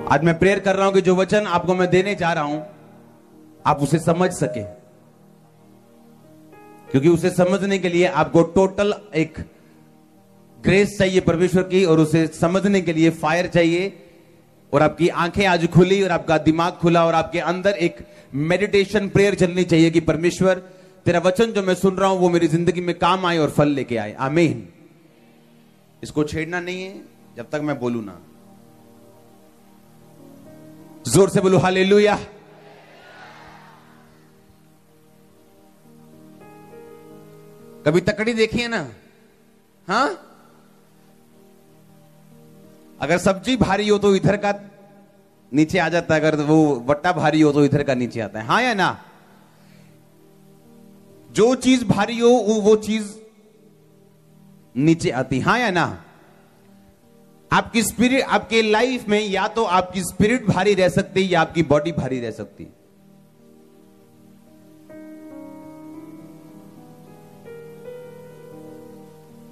आज मैं प्रेयर कर रहा हूं कि जो वचन आपको मैं देने जा रहा हूं आप उसे समझ सके, क्योंकि उसे समझने के लिए आपको टोटल एक ग्रेस चाहिए परमेश्वर की, और उसे समझने के लिए फायर चाहिए। और आपकी आंखें आज खुली और आपका दिमाग खुला और आपके अंदर एक मेडिटेशन प्रेयर चलनी चाहिए कि परमेश्वर तेरा वचन जो मैं सुन रहा हूं वो मेरी जिंदगी में काम आए और फल लेके आए। आमीन। इसको छेड़ना नहीं है जब तक मैं बोलूं ना। जोर से बोलो हालेलुया। कभी तकड़ी देखी है ना? हाँ, अगर सब्जी भारी हो तो इधर का नीचे आ जाता है, अगर वो वट्टा भारी हो तो इधर का नीचे आता है। हाँ या ना? जो चीज भारी हो वो चीज नीचे आती। हाँ या ना? आपकी स्पिरिट, आपके लाइफ में या तो आपकी स्पिरिट भारी रह सकती है या आपकी बॉडी भारी रह सकती है।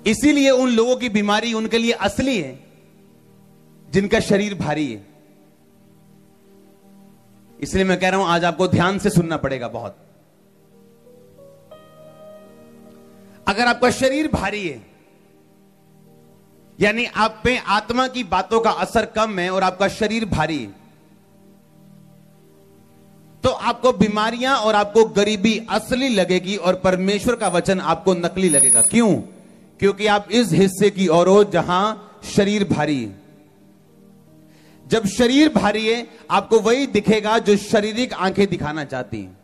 इसीलिए उन लोगों की बीमारी उनके लिए असली है जिनका शरीर भारी है। इसलिए मैं कह रहा हूं आज आपको ध्यान से सुनना पड़ेगा बहुत। अगर आपका शरीर भारी है यानी आप पे आत्मा की बातों का असर कम है और आपका शरीर भारी है, तो आपको बीमारियां और आपको गरीबी असली लगेगी और परमेश्वर का वचन आपको नकली लगेगा। क्यों? क्योंकि आप इस हिस्से की ओर हो जहां शरीर भारी है। जब शरीर भारी है आपको वही दिखेगा जो शारीरिक आंखें दिखाना चाहती हैं।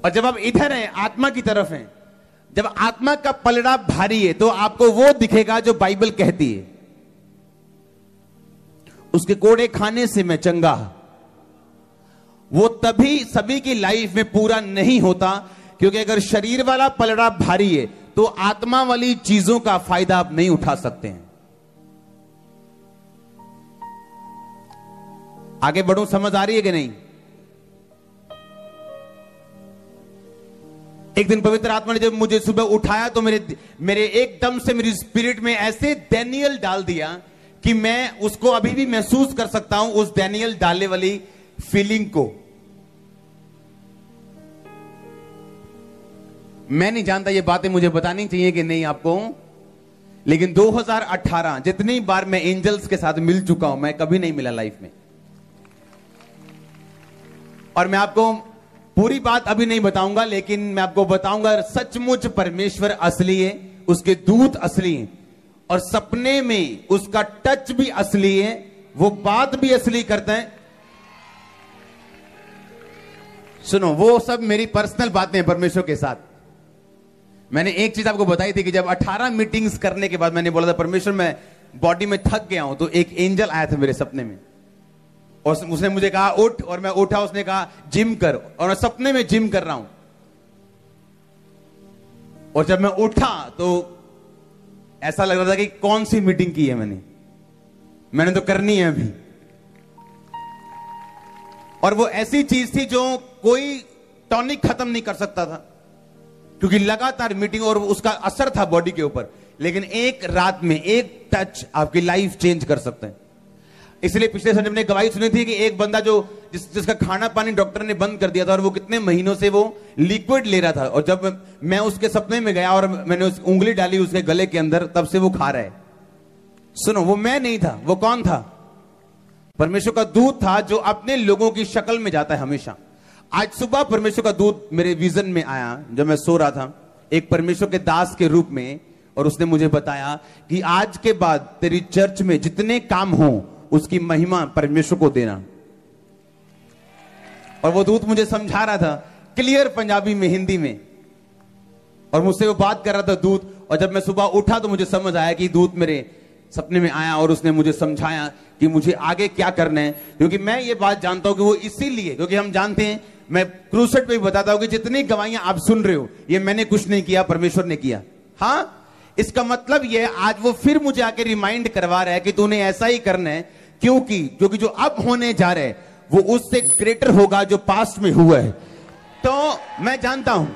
और जब आप इधर हैं, आत्मा की तरफ हैं, जब आत्मा का पलड़ा भारी है तो आपको वो दिखेगा जो बाइबल कहती है, उसके कोड़े खाने से मैं चंगा। वो तभी सभी की लाइफ में पूरा नहीं होता, क्योंकि अगर शरीर वाला पलड़ा भारी है तो आत्मा वाली चीजों का फायदा आप नहीं उठा सकते हैं। आगे बढ़ो, समझ आ रही है कि नहीं? एक दिन पवित्र आत्मा ने जब मुझे सुबह उठाया तो मेरे एकदम से मेरी स्पिरिट में ऐसे डैनियल डाल दिया कि मैं उसको अभी भी महसूस कर सकता हूं, उस डैनियल डालने वाली फीलिंग को। मैं नहीं जानता ये बातें मुझे बतानी चाहिए कि नहीं आपको, लेकिन 2018 जितनी बार मैं एंजल्स के साथ मिल चुका हूं, मैं कभी नहीं मिला लाइफ में। और मैं आपको पूरी बात अभी नहीं बताऊंगा, लेकिन मैं आपको बताऊंगा सचमुच परमेश्वर असली है, उसके दूत असली हैं, और सपने में उसका टच भी असली है, वो बात भी असली करते हैं। सुनो, वो सब मेरी पर्सनल बातें हैं परमेश्वर के साथ। मैंने एक चीज आपको बताई थी कि जब 18 मीटिंग्स करने के बाद मैंने बोला था परमेश्वर मैं बॉडी में थक गया हूं, तो एक एंजल आया था मेरे सपने में और उसने मुझे कहा उठ, और मैं उठा। उसने कहा जिम कर, और मैं सपने में जिम कर रहा हूं। और जब मैं उठा तो ऐसा लग रहा था कि कौन सी मीटिंग की है मैंने तो करनी है अभी। और वो ऐसी चीज थी जो कोई टॉनिक खत्म नहीं कर सकता था, क्योंकि लगातार मीटिंग और उसका असर था बॉडी के ऊपर। लेकिन एक रात में एक टच आपकी लाइफ चेंज कर सकते हैं। इसलिए पिछले संडे में गवाही सुनी थी कि एक बंदा जिसका खाना पानी डॉक्टर ने बंद कर दिया था और वो कितने महीनों से वो लिक्विड ले रहा था, और जब मैं उसके सपने में गया और मैंने उस उंगली डाली उसके गले के अंदर, तब से वो खा रहा है। सुनो, वो मैं नहीं था, वो कौन था? परमेश्वर का दूत था जो अपने लोगों की शक्ल में जाता है हमेशा। आज सुबह परमेश्वर का दूत मेरे विजन में आया जब मैं सो रहा था, एक परमेश्वर के दास के रूप में, और उसने मुझे बताया कि आज के बाद तेरी चर्च में जितने काम हो उसकी महिमा परमेश्वर को देना। और वो दूत मुझे समझा रहा था क्लियर पंजाबी में, हिंदी में, और मुझसे वो बात कर रहा था दूत। और जब मैं सुबह उठा तो मुझे समझ आया कि दूत मेरे सपने में आया और उसने मुझे समझाया कि मुझे आगे क्या करना है। क्योंकि मैं ये बात जानता हूं कि वो इसीलिए, क्योंकि हम जानते हैं, मैं क्रूसेड पे भी बताता हूं कि जितनी गवाहियां आप सुन रहे हो ये मैंने कुछ नहीं किया, परमेश्वर ने किया। हाँ, इसका मतलब ये आज वो फिर मुझे आके रिमाइंड करवा रहा है कि तूने ऐसा ही करना है, क्योंकि जो अब होने जा रहा है वो उससे ग्रेटर होगा जो पास्ट में हुआ है। तो मैं जानता हूं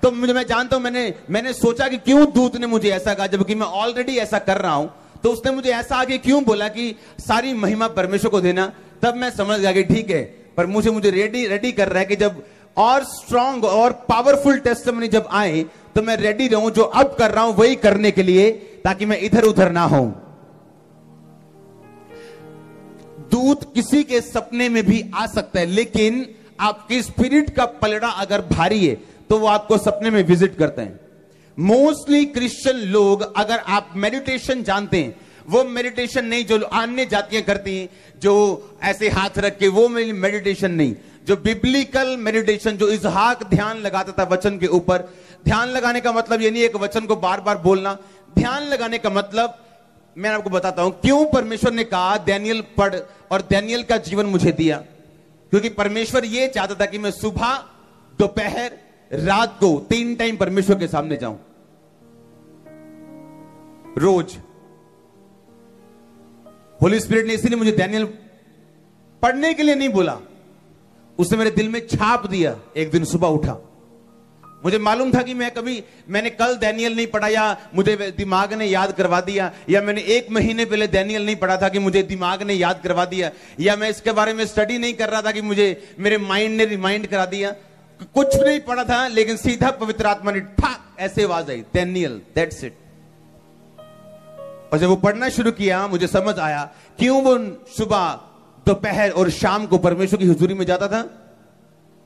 तो मुझे, मैं जानता हूं, मैंने सोचा कि क्यों दूत ने मुझे ऐसा कहा, जबकि मैं ऑलरेडी ऐसा कर रहा हूं। तो उसने मुझे ऐसा आगे क्यों बोला कि सारी महिमा परमेश्वर को देना। तब मैं समझ गया कि ठीक है, पर मुझे रेडी कर रहा है कि जब और स्ट्रांग और पावरफुल टेस्टिमनी जब आए तो मैं रेडी रहूं, जो अब कर रहा हूं वही करने के लिए, ताकि मैं इधर उधर ना हूं। दूत किसी के सपने में भी आ सकता है, लेकिन आपकी स्पिरिट का पलड़ा अगर भारी है तो वो आपको सपने में विजिट करते हैं। मोस्टली क्रिश्चियन लोग, अगर आप मेडिटेशन जानते हैं, वो मेडिटेशन नहीं जो अन्य जातियां करती हैं, जो ऐसे हाथ रख के, वो मेडिटेशन नहीं। जो बिब्लिकल मेडिटेशन, जो इसहाक ध्यान लगाता था वचन के ऊपर। ध्यान लगाने का मतलब ये नहीं एक वचन को बार बार बोलना। ध्यान लगाने का मतलब, मैं आपको बताता हूं क्यों परमेश्वर ने कहा डैनियल पढ़, और डैनियल का जीवन मुझे दिया। क्योंकि परमेश्वर ये चाहता था कि मैं सुबह, दोपहर, रात को 3 टाइम परमेश्वर के सामने जाऊं, रोज। होली स्पिरिट ने इसीलिए मुझे डैनियल पढ़ने के लिए नहीं बोला, उसने मेरे दिल में छाप दिया। एक दिन सुबह उठा, मुझे मालूम था कि मैंने कल डैनियल नहीं पढ़ा, या मुझे दिमाग ने याद करवा दिया, या मैंने 1 महीने पहले डैनियल नहीं पढ़ा था कि मुझे दिमाग ने याद करवा दिया, या मैं इसके बारे में स्टडी नहीं कर रहा था कि मुझे मेरे माइंड ने रिमाइंड करा दिया। कुछ नहीं पढ़ा था, लेकिन सीधा पवित्र आत्मा ने ठाक ऐसे आवाज आई, डैनियल, दैट्स इट। और जब वो पढ़ना शुरू किया, मुझे समझ आया क्यों वो सुबह, दोपहर और शाम को परमेश्वर की हुजूरी में जाता था।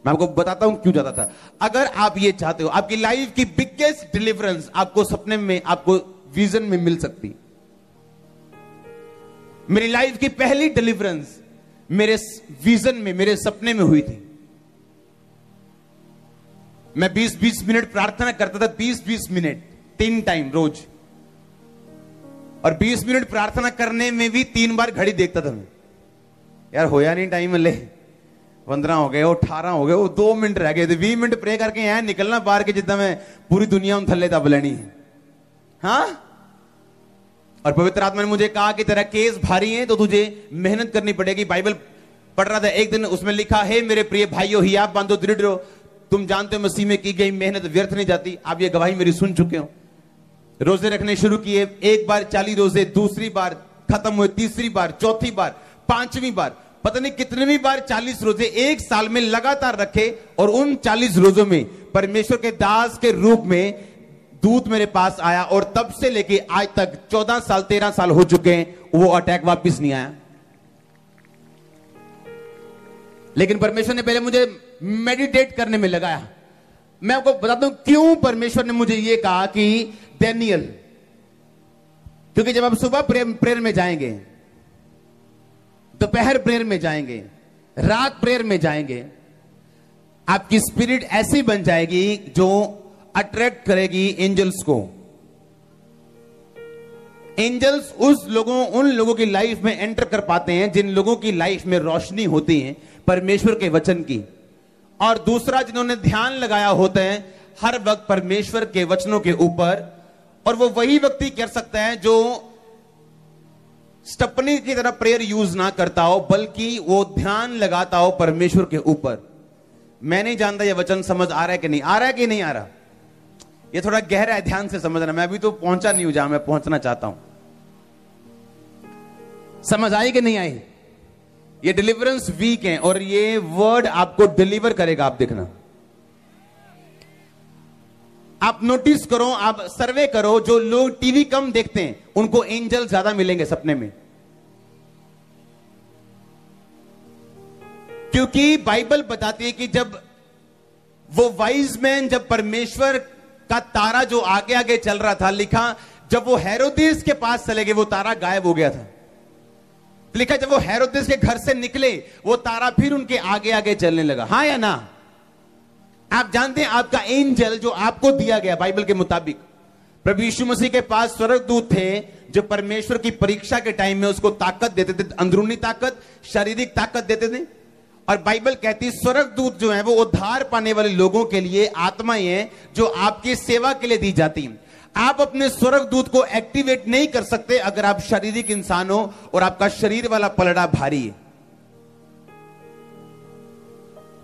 मैं आपको बताता हूं क्यों जाता था। अगर आप ये चाहते हो, आपकी लाइफ की बिगेस्ट डिलीवरेंस आपको सपने में, आपको विजन में मिल सकती। मेरी लाइफ की पहली डिलीवरेंस मेरे विजन में, मेरे सपने में हुई थी। मैं 20-20 मिनट प्रार्थना करता था, 20-20 मिनट 3 टाइम रोज। और 20 मिनट प्रार्थना करने में भी 3 बार घड़ी देखता था मैं, यार होया नहीं टाइम, ले 15 हो गए, वो 18 हो गए, वो 2 मिनट रह गए थे। 20 मिनट प्रे करके यहाँ निकलना बाहर के, जितना मैं पूरी दुनिया में थल्ले दब लेनी है। हाँ, और पवित्र आत्मा ने मुझे कहा कि तेरा केस भारी है, तो तुझे मेहनत करनी पड़ेगी। बाइबल पढ़ रहा था एक दिन, उसमें लिखा है, मेरे प्रिय भाइयों, हियाव बांधो, दृढ़ रहो, तुम जानते हो मसीह में की गई मेहनत व्यर्थ नहीं जाती। आप ये गवाही मेरी सुन चुके हो। रोजे रखने शुरू किए, 1 बार 40 रोजे, दूसरी बार खत्म हुए, तीसरी बार, चौथी बार, 5वीं बार, पता नहीं कितनी बार 40 रोजे 1 साल में लगातार रखे। और उन 40 रोजों में परमेश्वर के दास के रूप में दूत मेरे पास आया, और तब से लेके आज तक 14 साल 13 साल हो चुके हैं, वो अटैक वापस नहीं आया। लेकिन परमेश्वर ने पहले मुझे मेडिटेट करने में लगाया। मैं आपको बताता हूं क्यों परमेश्वर ने मुझे यह कहा कि डैनियल, क्योंकि जब आप सुबह प्रेयर में जाएंगे, दोपहर प्रेयर में जाएंगे, रात प्रेयर में जाएंगे, आपकी स्पिरिट ऐसी बन जाएगी जो अट्रैक्ट करेगी एंजल्स को। एंजल्स उन लोगों की लाइफ में एंटर कर पाते हैं जिन लोगों की लाइफ में रोशनी होती है परमेश्वर के वचन की। और दूसरा, जिन्होंने ध्यान लगाया होता है हर वक्त परमेश्वर के वचनों के ऊपर। और वो वही व्यक्ति कर सकता है जो स्टपनी की तरह प्रेयर यूज ना करता हो, बल्कि वो ध्यान लगाता हो परमेश्वर के ऊपर। मैं नहीं जानता ये वचन समझ आ रहा है कि नहीं आ रहा है, कि नहीं आ रहा। ये थोड़ा गहरा है, ध्यान से समझना। मैं अभी तो पहुंचा नहीं हूं जहां मैं पहुंचना चाहता हूं। समझ आई कि नहीं आई। ये डिलीवरेंस वीक है, और ये वर्ड आपको डिलीवर करेगा। आप देखना, आप नोटिस करो, आप सर्वे करो, जो लोग टीवी कम देखते हैं उनको एंजल ज्यादा मिलेंगे सपने में। क्योंकि बाइबल बताती है कि जब वो वाइज मैन, जब परमेश्वर का तारा जो आगे आगे चल रहा था, लिखा जब वो हेरोदेस के पास चले गए, वो तारा गायब हो गया था। लिखा जब वो हेरोदेस के घर से निकले, वो तारा फिर उनके आगे आगे चलने लगा। हाँ या ना। आप जानते हैं आपका एंजल जो आपको दिया गया बाइबल के मुताबिक, प्रभु यीशु मसीह के पास स्वर्गदूत थे जो परमेश्वर की परीक्षा के टाइम में उसको ताकत देते थे, अंदरूनी ताकत, शारीरिक ताकत देते थे। और बाइबल कहती स्वर्गदूत जो है वो उद्धार पाने वाले लोगों के लिए आत्माएं हैं जो आपकी सेवा के लिए दी जाती हैं। आप अपने स्वर्गदूत को एक्टिवेट नहीं कर सकते अगर आप शारीरिक इंसान हो और आपका शरीर वाला पलड़ा भारी है।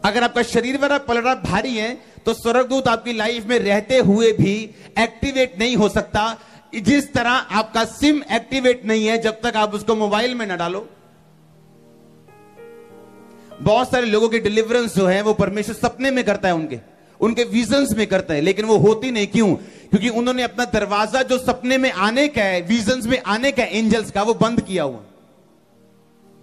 अगर आपका शरीर वाला पलड़ा भारी है तो स्वर्गदूत आपकी लाइफ में रहते हुए भी एक्टिवेट नहीं हो सकता, जिस तरह आपका सिम एक्टिवेट नहीं है जब तक आप उसको मोबाइल में ना डालो। बहुत सारे लोगों की डिलीवरेंस जो है वो परमेश्वर सपने में करता है, उनके विजन्स में करता है, लेकिन वो होती नहीं। क्यों? क्योंकि उन्होंने अपना दरवाजा जो सपने में आने का है, विजन्स में आने का एंजल्स का, वो बंद किया हुआ।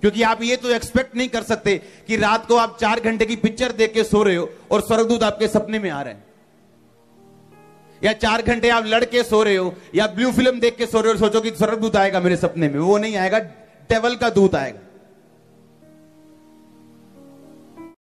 क्योंकि आप ये तो एक्सपेक्ट नहीं कर सकते कि रात को आप 4 घंटे की पिक्चर देख के सो रहे हो और स्वर्गदूत आपके सपने में आ रहे हैं, या 4 घंटे आप लड़के सो रहे हो या ब्लू फिल्म देख के सो रहे हो और सोचो कि स्वर्गदूत आएगा मेरे सपने में। वो नहीं आएगा, डेविल का दूत आएगा।